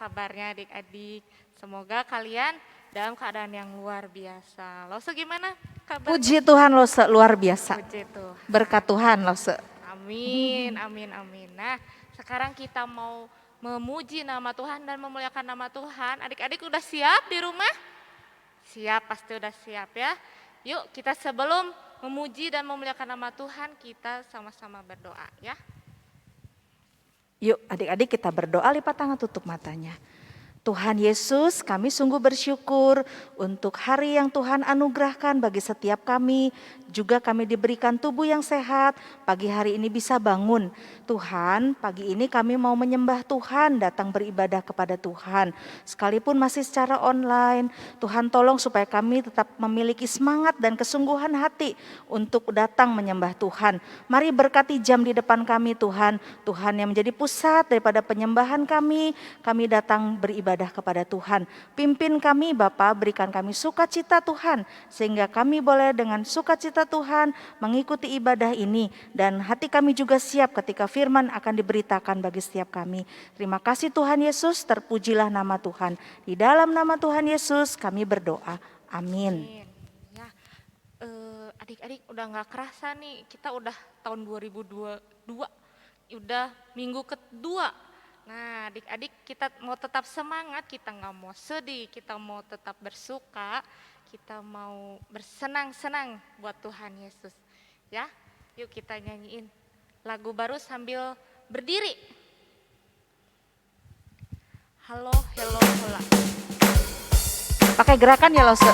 kabarnya adik-adik? Semoga kalian dalam keadaan yang luar biasa. Lose gimana kabar? Puji Tuhan Lose, luar biasa. Puji Tuhan. Berkat Tuhan Lose. Amin, amin, amin. Nah, sekarang kita mau memuji nama Tuhan dan memuliakan nama Tuhan. Adik-adik udah siap di rumah? Siap, pasti udah siap ya. Yuk kita sebelum memuji dan memuliakan nama Tuhan, kita sama-sama berdoa ya. Yuk adik-adik kita berdoa, lipat tangan, tutup matanya. Tuhan Yesus, kami sungguh bersyukur untuk hari yang Tuhan anugerahkan bagi setiap kami. Juga kami diberikan tubuh yang sehat, pagi hari ini bisa bangun. Tuhan, pagi ini kami mau menyembah Tuhan, datang beribadah kepada Tuhan. Sekalipun masih secara online, Tuhan tolong supaya kami tetap memiliki semangat dan kesungguhan hati untuk datang menyembah Tuhan. Mari berkati jam di depan kami Tuhan. Tuhan yang menjadi pusat daripada penyembahan kami datang beribadah kepada Tuhan. Pimpin kami Bapa, berikan kami sukacita Tuhan, sehingga kami boleh dengan sukacita Tuhan mengikuti ibadah ini, dan hati kami juga siap ketika firman akan diberitakan bagi setiap kami. Terima kasih Tuhan Yesus, terpujilah nama Tuhan. Di dalam nama Tuhan Yesus kami berdoa. Amin. Ya, adik-adik udah gak kerasa nih, kita udah tahun 2022, udah minggu kedua. Nah adik-adik kita mau tetap semangat, kita gak mau sedih, kita mau tetap bersuka, kita mau bersenang-senang buat Tuhan Yesus. Ya, yuk kita nyanyiin lagu baru sambil berdiri. Halo, hello, hola. Pakai gerakan ya Lose.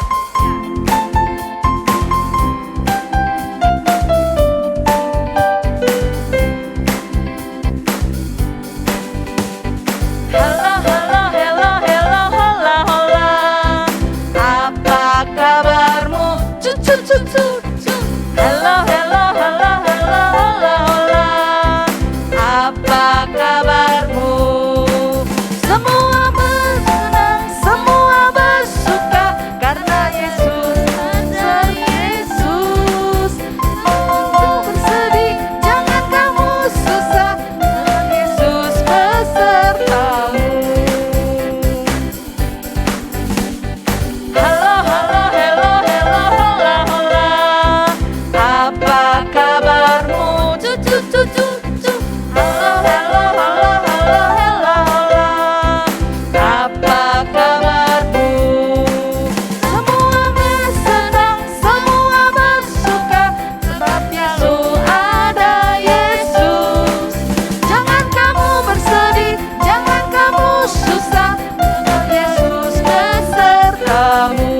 Hello, hello, hello, hello, hola, hola. Apa kabarmu? Semua bersenang, semua bersuka, karena Yesus ada Yesus. Oh, bersedih, jangan kamu susah, karena Yesus besertamu. Halo, halo, hello, hello, hola, hola. Apa kabarmu? Cucu, cucu, cucu. Halo, halo, halo, halo, halo, hola. Apa kabarmu? Semua bersenang, semua bersuka, sebab Yesus ada Yesus. Jangan kamu bersedih, jangan kamu susah, sebab Yesus besertamu.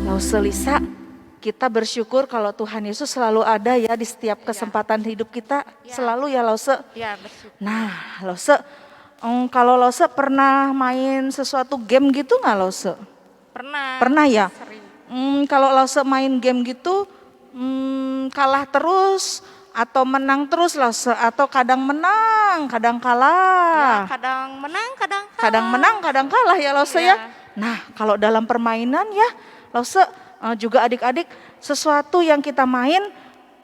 Lause Lisa, kita bersyukur kalau Tuhan Yesus selalu ada ya di setiap kesempatan hidup kita, selalu ya Lause. Ya, bersyukur. Nah Lause, kalau Lause pernah main sesuatu game gitu nggak Lause? Pernah. Pernah ya? Sering. Kalau Lause main game gitu, kalah terus atau menang terus Lause, atau kadang menang, kadang Ya, kalah? kadang menang, kadang kalah. Kadang menang, kadang kalah ya Lause Iya. ya. Nah kalau dalam permainan ya Lause, juga adik-adik, sesuatu yang kita main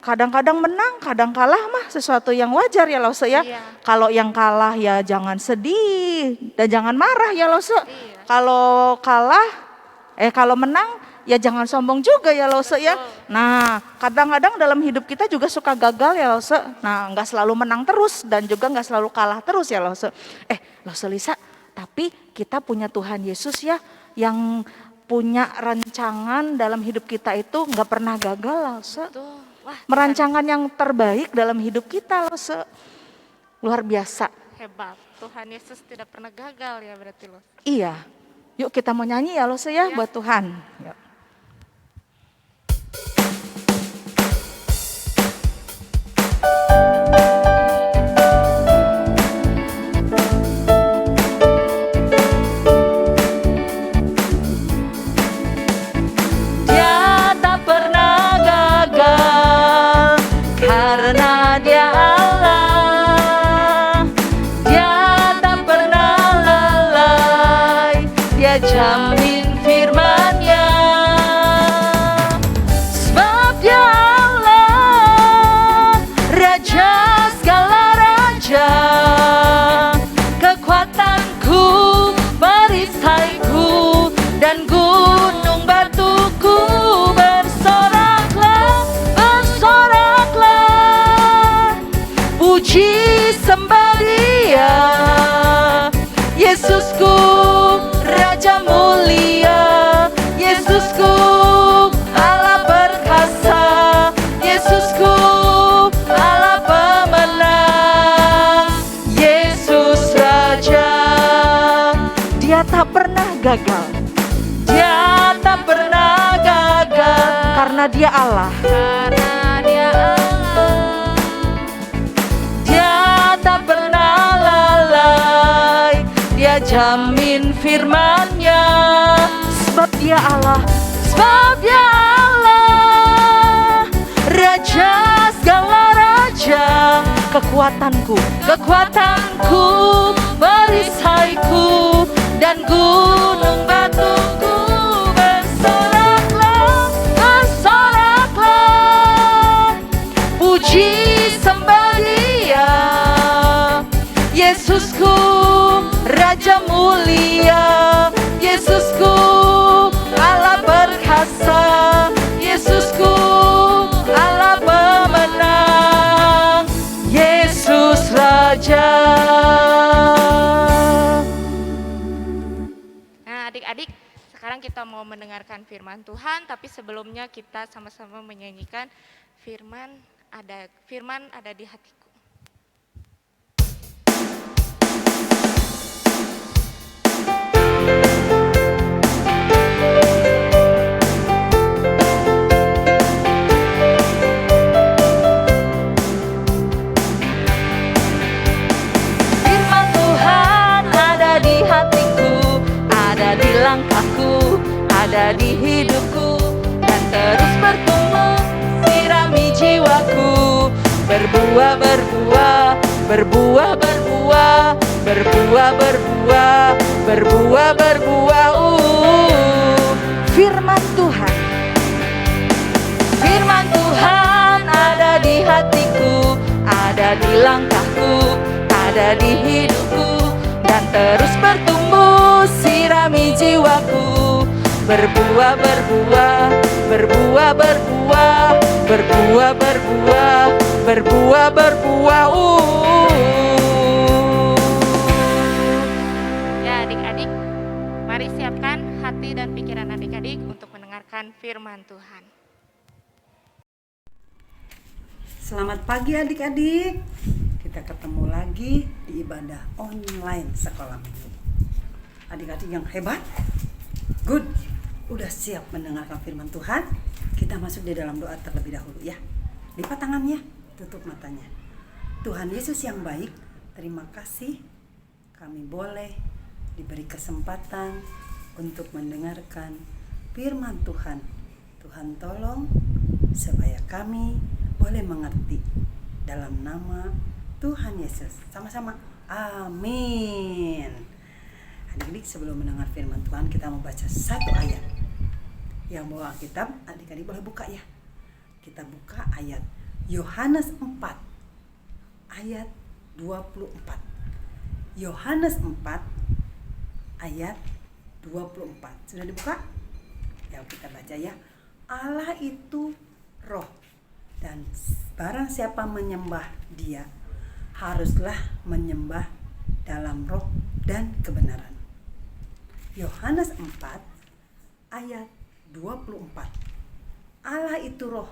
kadang-kadang menang, kadang kalah mah sesuatu yang wajar ya Lause ya. Iya. Kalau yang kalah ya jangan sedih dan jangan marah ya Lause. Iya. Kalau kalau menang ya jangan sombong juga ya Lause ya. Nah kadang-kadang dalam hidup kita juga suka gagal ya Lause. Nah nggak selalu menang terus dan juga nggak selalu kalah terus ya Lause. Lause Lisa, tapi kita punya Tuhan Yesus ya, yang punya rancangan dalam hidup kita itu nggak pernah gagal Lause. Tuh, wah, Merancangan yang terbaik dalam hidup kita Lause. Luar biasa. hebat. Tuhan Yesus tidak pernah gagal ya berarti loh. Iya. Yuk kita mau nyanyi ya Lause ya, buat Tuhan. Yuk. Dia tak pernah gagal karena Dia Allah. Dia tak pernah lalai, Dia jamin firman-Nya. Sebab Dia Allah, Raja segala gagal. Dia tak pernah gagal karena Dia Allah. Karena Dia Allah. Dia tak pernah lalai, Dia jamin firman-Nya. Sebab Dia Allah, sebab Dia Allah, Raja segala raja. Kekuatanku, kekuatanku, perisaiku, dan gunung batuku. Bersoraklah, bersoraklah, puji sembah Dia. Yesusku, Raja mulia. Yesusku, Allah perkasa. Yesusku, Allah pemenang. Yesus Raja. Nah, adik-adik, sekarang kita mau mendengarkan firman Tuhan, tapi sebelumnya kita sama-sama menyanyikan firman ada di hatiku. Firman Tuhan ada di hatiku, ada di langkahku, ada di hidupku, dan terus bertumbuh, sirami jiwaku. Berbuah, berbuah, berbuah, berbuah, berbuah, berbuah, berbuah, berbuah. Firman Tuhan, firman Tuhan ada di hatiku, ada di langkahku, ada di hidupku, dan terus bertumbuh, sirami jiwaku. Berbuah, berbuah, berbuah, berbuah, berbuah, berbuah, berbuah, berbuah. Ya, adik-adik, mari siapkan hati dan pikiran adik-adik untuk mendengarkan firman Tuhan. Selamat pagi adik-adik. Kita ketemu lagi di ibadah online sekolah minggu. Adik-adik yang hebat, good, udah siap mendengarkan firman Tuhan? Kita masuk di dalam doa terlebih dahulu ya. Lipat tangannya, tutup matanya. Tuhan Yesus yang baik, terima kasih kami boleh diberi kesempatan untuk mendengarkan firman Tuhan. Tuhan tolong supaya kami boleh mengerti dalam nama Tuhan Yesus. Sama-sama, amin. Adik-adik, sebelum mendengar firman Tuhan, kita mau baca satu ayat. Yang bawa kitab, adik-adik boleh buka ya. Kita buka ayat Yohanes 4 ayat 24. Yohanes 4 ayat 24. Sudah dibuka? Ya, kita baca ya. Allah itu roh, dan barang siapa menyembah Dia haruslah menyembah dalam roh dan kebenaran. Yohanes 4 ayat 24. Allah itu roh,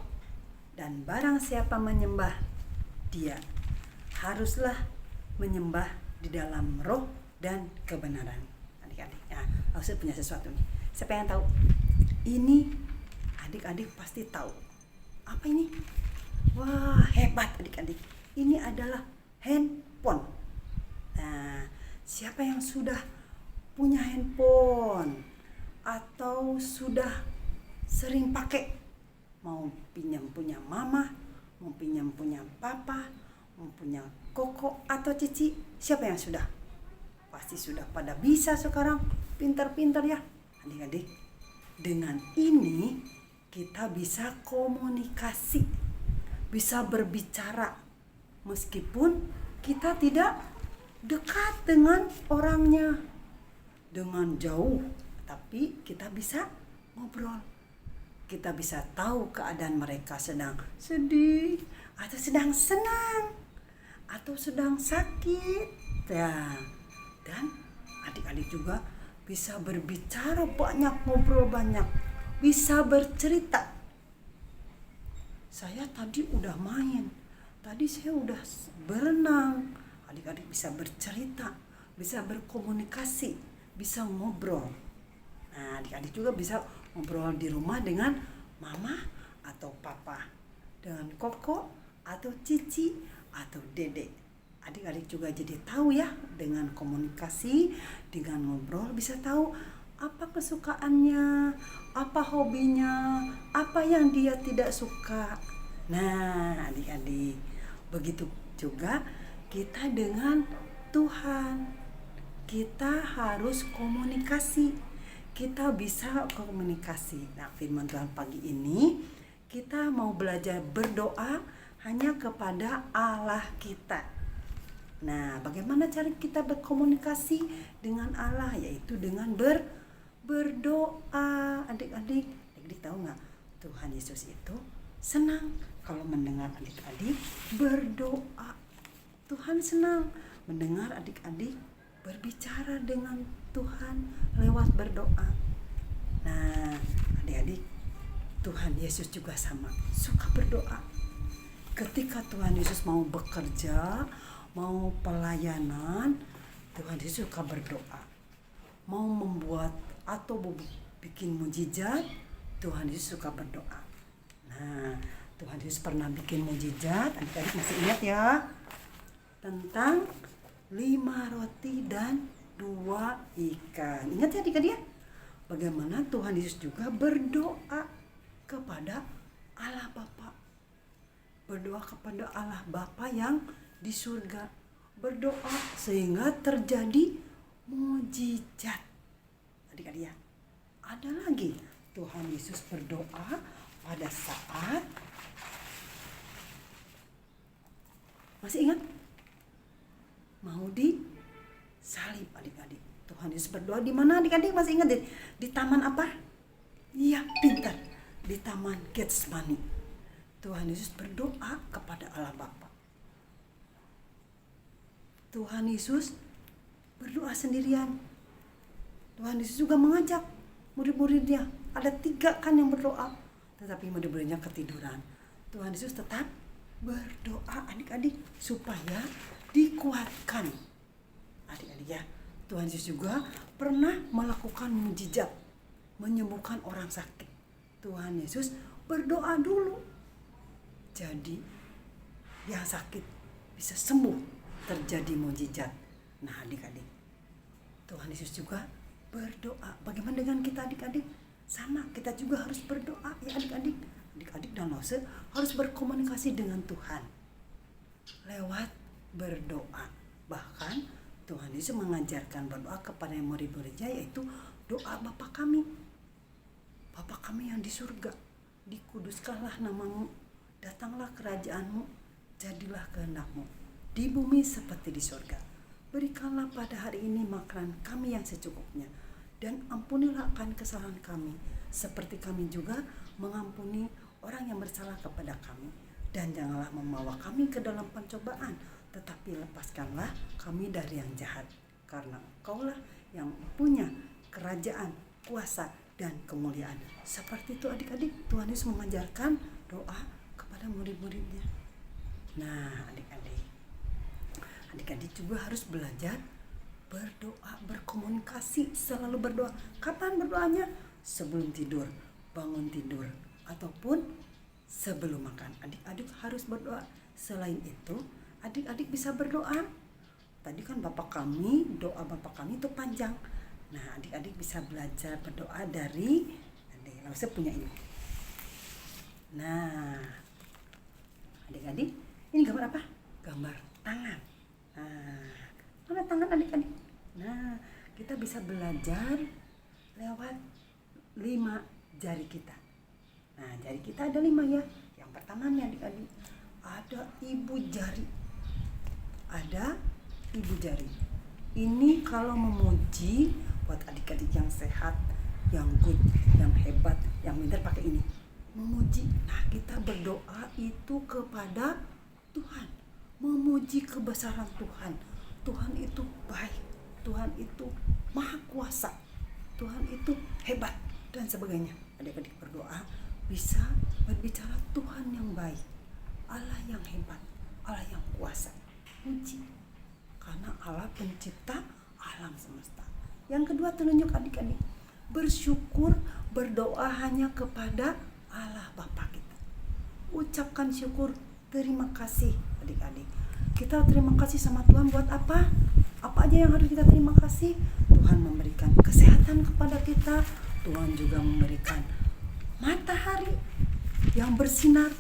dan barang siapa menyembah Dia haruslah menyembah di dalam roh dan kebenaran. Adik-adik, ya, saya punya sesuatu nih. Siapa yang tahu? Ini adik-adik pasti tahu. Apa ini? Wah, hebat adik-adik. Ini adalah handphone. Nah, siapa yang sudah punya handphone atau sudah sering pakai? Mau pinjam punya mama, mau pinjam punya papa, mau punya koko atau cici? Siapa yang sudah? Pasti sudah pada bisa sekarang. Pintar-pintar ya adik-adik. Dengan ini kita bisa komunikasi, bisa berbicara meskipun kita tidak dekat dengan orangnya, dengan jauh, tapi kita bisa ngobrol. Kita bisa tahu keadaan mereka sedang sedih atau sedang senang atau sedang sakit ya. Dan adik-adik juga bisa berbicara banyak, ngobrol banyak, bisa bercerita. Saya tadi udah main, tadi saya udah berenang. Adik-adik bisa bercerita, bisa berkomunikasi, bisa ngobrol. Nah, adik-adik juga bisa ngobrol di rumah dengan mama atau papa, dengan koko atau cici atau dede. Adik-adik juga jadi tahu ya, dengan komunikasi, dengan ngobrol bisa tahu apa kesukaannya, apa hobinya, apa yang dia tidak suka. Nah, adik-adik, begitu juga kita dengan Tuhan. Kita harus komunikasi. Kita bisa komunikasi. Nah, firman Tuhan pagi ini kita mau belajar berdoa hanya kepada Allah kita. Nah, bagaimana cara kita berkomunikasi dengan Allah? Yaitu dengan berdoa. Adik-adik tahu nggak? Tuhan Yesus itu senang kalau mendengar adik-adik berdoa. Tuhan senang mendengar adik-adik berbicara dengan Tuhan lewat berdoa. Nah, adik-adik, Tuhan Yesus juga sama, suka berdoa. Ketika Tuhan Yesus mau bekerja, mau pelayanan, Tuhan Yesus suka berdoa. Mau membuat atau bikin mujizat, Tuhan Yesus suka berdoa. Nah, Tuhan Yesus pernah bikin mujizat, adik-adik masih ingat ya? Tentang 5 roti dan 2 ikan. Ingat ya adik-adik ya? Bagaimana Tuhan Yesus juga berdoa kepada Allah Bapa. Berdoa kepada Allah Bapa yang di surga, berdoa sehingga terjadi mujizat. Adik-adik ya, ada lagi Tuhan Yesus berdoa pada saat, masih ingat? Mau disalib, adik-adik. Tuhan Yesus berdoa di mana adik-adik? Masih ingat di taman apa? Iya, pintar. Di taman Getsemani. Tuhan Yesus berdoa kepada Allah Bapa. Tuhan Yesus berdoa sendirian. Tuhan Yesus juga mengajak murid-muridnya. Ada 3 kan yang berdoa, tetapi murid-muridnya ketiduran. Tuhan Yesus tetap berdoa adik-adik supaya dikuatkan. Adik-adik ya, Tuhan Yesus juga pernah melakukan mujizat, menyembuhkan orang sakit. Tuhan Yesus berdoa dulu. Jadi yang sakit bisa sembuh, terjadi mujizat. Nah, adik-adik, Tuhan Yesus juga berdoa. Bagaimana dengan kita adik-adik? Sama, kita juga harus berdoa ya adik-adik. Adik-adik dan Lause harus berkomunikasi dengan Tuhan lewat berdoa. Bahkan Tuhan Yesus mengajarkan berdoa kepada murid-muridnya, yaitu doa Bapa kami. Bapa kami yang di surga, dikuduskanlah namamu, datanglah kerajaanmu, jadilah kehendakmu di bumi seperti di surga. Berikanlah pada hari ini makanan kami yang secukupnya, dan ampunilah akan kesalahan kami, seperti kami juga mengampuni orang yang bersalah kepada kami. Dan janganlah membawa kami ke dalam pencobaan, tetapi lepaskanlah kami dari yang jahat. Karena Engkaulah yang punya kerajaan, kuasa, dan kemuliaan. Seperti itu adik-adik, Tuhan Yesus mengajarkan doa kepada murid-muridnya. Nah, adik-adik juga harus belajar berdoa, berkomunikasi, selalu berdoa. Kapan berdoanya? Sebelum tidur, bangun tidur, ataupun sebelum makan. Adik-adik harus berdoa. Selain itu, adik-adik bisa berdoa. Tadi kan Bapa kami, doa Bapa kami itu panjang. Nah, adik-adik bisa belajar berdoa dari, saya punya ini. Nah, adik-adik, ini gambar apa? Gambar tangan. Nah, mana tangan adik-adik? Nah, kita bisa belajar lewat 5 jari kita. Nah, jari kita ada 5 ya. Yang pertama nih adik-adik, ada ibu jari. Ada ibu jari. Ini kalau memuji, buat adik-adik yang sehat, yang good, yang hebat, yang pintar pakai ini. Memuji. Nah, kita berdoa itu kepada Tuhan. Memuji kebesaran Tuhan. Tuhan itu baik. Tuhan itu maha kuasa. Tuhan itu hebat dan sebagainya. Adik-adik berdoa bisa berbicara Tuhan yang baik, Allah yang hebat, Allah yang kuasa. Puji. Karena Allah pencipta alam semesta. Yang kedua, tunjuk adik-adik bersyukur, berdoa hanya kepada Allah Bapa kita. Ucapkan syukur, terima kasih adik-adik. Kita terima kasih sama Tuhan buat apa? Apa aja yang harus kita terima kasih? Tuhan memberikan kesehatan kepada kita. Tuhan juga memberikan matahari yang bersinar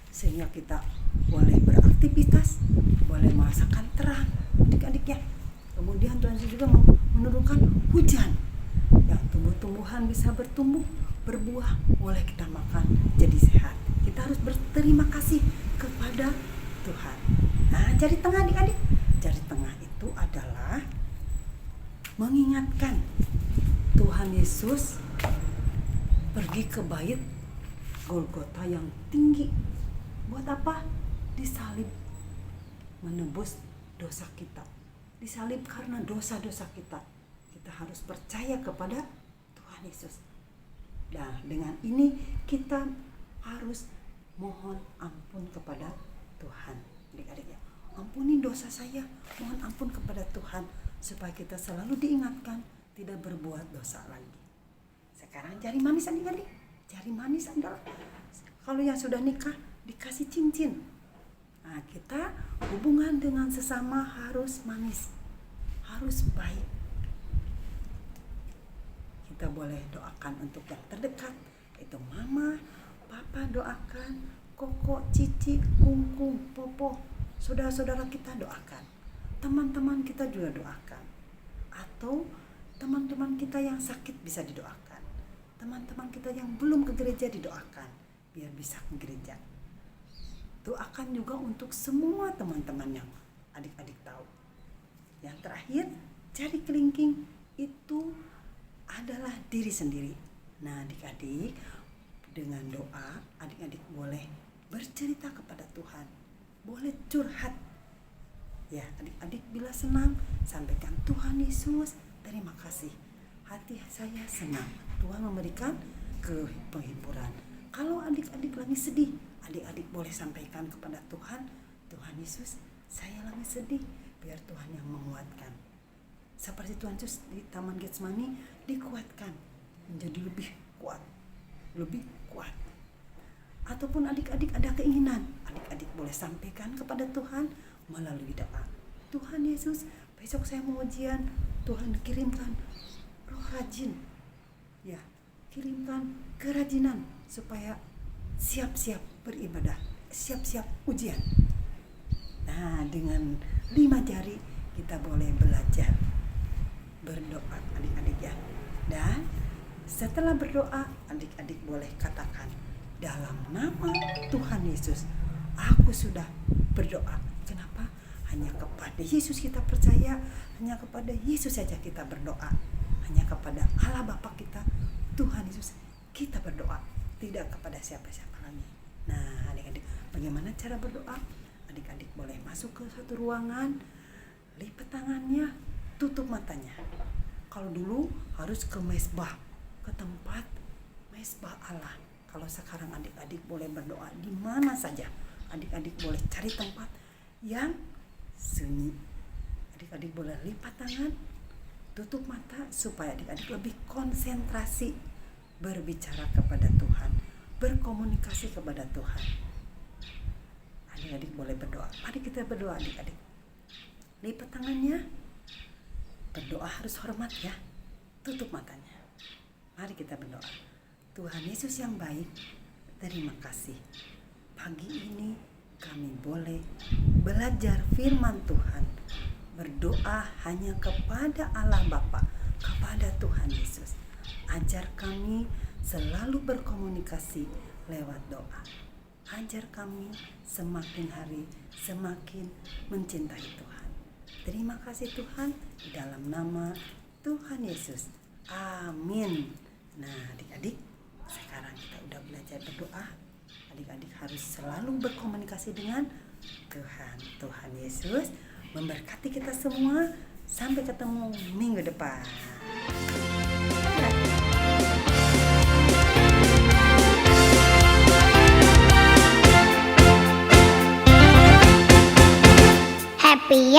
sehingga kita boleh beraktivitas, boleh merasakan terang adik-adik ya. Kemudian Tuhan juga menurunkan hujan yang tumbuh-tumbuhan bisa bertumbuh, berbuah, boleh kita makan jadi sehat. Kita harus berterima kasih kepada Tuhan. Nah, jari tengah adik-adik, jari tengah itu adalah mengingatkan Tuhan Yesus pergi ke bait Golgota yang tinggi. Buat apa? Disalib, menebus dosa kita. Disalib karena dosa-dosa kita. Kita harus percaya kepada Tuhan Yesus. Nah, dengan ini kita harus mohon ampun kepada Tuhan. Adik-adik ya, ampuni dosa saya, mohon ampun kepada Tuhan supaya kita selalu diingatkan tidak berbuat dosa lagi. Sekarang jari manis adik-adik. Jari manis adalah kalau yang sudah nikah dikasih cincin. Nah, kita hubungan dengan sesama harus manis, harus baik. Kita boleh doakan untuk yang terdekat, itu mama, papa doakan, koko, cici, kungkung, popo, saudara-saudara kita doakan. Teman-teman kita juga doakan. Atau teman-teman kita yang sakit bisa didoakan. Teman-teman kita yang belum ke gereja didoakan biar bisa ke gereja. Doakan juga untuk semua teman-teman yang adik-adik tahu. Yang terakhir, jari kelingking itu adalah diri sendiri. Nah, adik-adik, dengan doa adik-adik boleh bercerita kepada Tuhan, boleh curhat. Ya, adik-adik bila senang sampaikan, Tuhan Yesus, terima kasih. Hati saya senang. Tuhan memberikan penghiburan. Kalau adik-adik lagi sedih, adik-adik boleh sampaikan kepada Tuhan, Tuhan Yesus, saya lagi sedih, biar Tuhan yang menguatkan. Seperti Tuhan Yesus di Taman Getsemani dikuatkan menjadi lebih kuat, lebih kuat. Ataupun adik-adik ada keinginan, adik-adik boleh sampaikan kepada Tuhan melalui doa. Tuhan Yesus, besok saya mau ujian, Tuhan kirimkan roh rajin, ya, kirimkan kerajinan supaya siap-siap beribadah, siap-siap ujian. Nah, dengan 5 jari kita boleh belajar berdoa adik-adik ya. Dan setelah berdoa, adik-adik boleh katakan, dalam nama Tuhan Yesus, aku sudah berdoa. Kenapa? Hanya kepada Yesus kita percaya, hanya kepada Yesus saja kita berdoa. Hanya kepada Allah Bapa kita, Tuhan Yesus, kita berdoa. Tidak kepada siapa-siapa lagi. Nah, adik-adik, bagaimana cara berdoa? Adik-adik boleh masuk ke satu ruangan, lipat tangannya, tutup matanya. Kalau dulu harus ke mesbah, ke tempat mesbah Allah. Kalau sekarang adik-adik boleh berdoa di mana saja. Adik-adik boleh cari tempat yang sunyi. Adik-adik boleh lipat tangan, tutup mata supaya adik-adik lebih konsentrasi berbicara kepada Tuhan, berkomunikasi kepada Tuhan. Adik-adik boleh berdoa. Mari kita berdoa adik-adik. Lipat tangannya. Berdoa harus hormat ya. Tutup matanya. Mari kita berdoa. Tuhan Yesus yang baik, terima kasih. Pagi ini kami boleh belajar firman Tuhan. Berdoa hanya kepada Allah Bapa, kepada Tuhan Yesus. Ajar kami selalu berkomunikasi lewat doa. Ajar kami semakin hari semakin mencintai Tuhan. Terima kasih Tuhan, di dalam nama Tuhan Yesus. Amin. Nah, adik-adik, sekarang kita udah belajar berdoa. Adik-adik harus selalu berkomunikasi dengan Tuhan. Tuhan Yesus memberkati kita semua. Sampai ketemu minggu depan. Happy